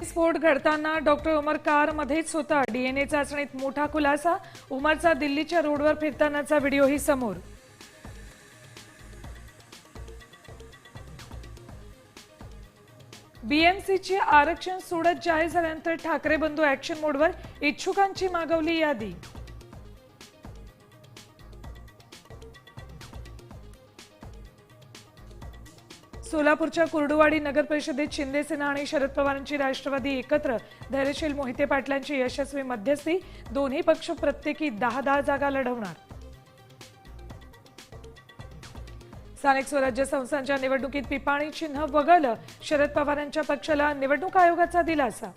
स्फोट घडताना डॉक्टर उमर कारमध्येच होता। डीएनए चाचणीत मोठा खुलासा। उमरचा दिल्लीच्या रोडवर फिरतानाचा व्हिडिओही समोर। बीएमसीची आरक्षण सोडत जाहीर झाल्यानंतर ठाकरे बंधू ऍक्शन मोडवर। इच्छुकांची मागवली यादी। सोलापूरच्या कुर्डुवाडी नगर परिषदेत शिंदे सेना आणि शरद पवारांची राष्ट्रवादी एकत्र। धैर्यशील मोहिते पाटलांची यशस्वी मध्यस्थी। दोन्ही पक्ष प्रत्येकी 10-10 जागा लढवणार। स्थानिक स्वराज्य संस्थांच्या निवडणुकीत पिपाणी चिन्ह वगळलं। शरद पवारांच्या पक्षाला निवडणूक आयोगाचा दिलासा।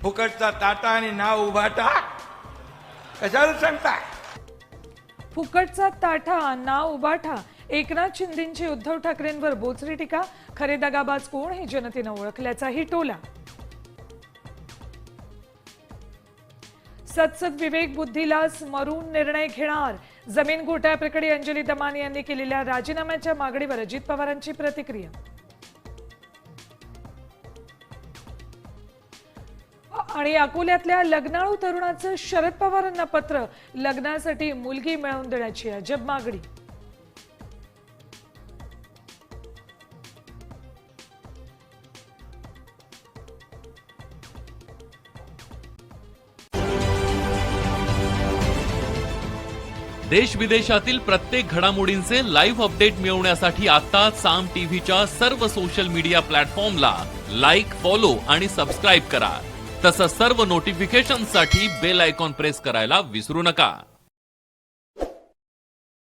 फुकटचा ताटा आणि नाव उभाटा कशाला सांगताय? फुकटचा ताठा नाव उबाठा। एकनाथ शिंदेंची उद्धव ठाकरेंवर बोचरी टीका। खरे दगाबाज कोण हे जनतेनं ओळखल्याचाही टोला। सत्सद विवेक बुद्धीला स्मरून निर्णय घेणार। जमीन घोटाळ्याप्रकरणी अंजली दमानी यांनी केलेल्या राजीनाम्याच्या मागणीवर अजित पवारांची प्रतिक्रिया। आणि अकोल्यातल्या लग्नाळू तरुणाचं शरद पवारांना पत्र। लग्नासाठी मुलगी मिळवून देण्याची अजब मागणी। देश विदेशातील प्रत्येक घडामोडींचे लाईव्ह अपडेट मिळवण्यासाठी आता साम टीव्हीच्या सर्व सोशल मीडिया प्लॅटफॉर्मला लाईक, फॉलो आणि सबस्क्राईब करा। तसंच सर्व नोटिफिकेशनसाठी बेल आयकॉन प्रेस करायला विसरू नका।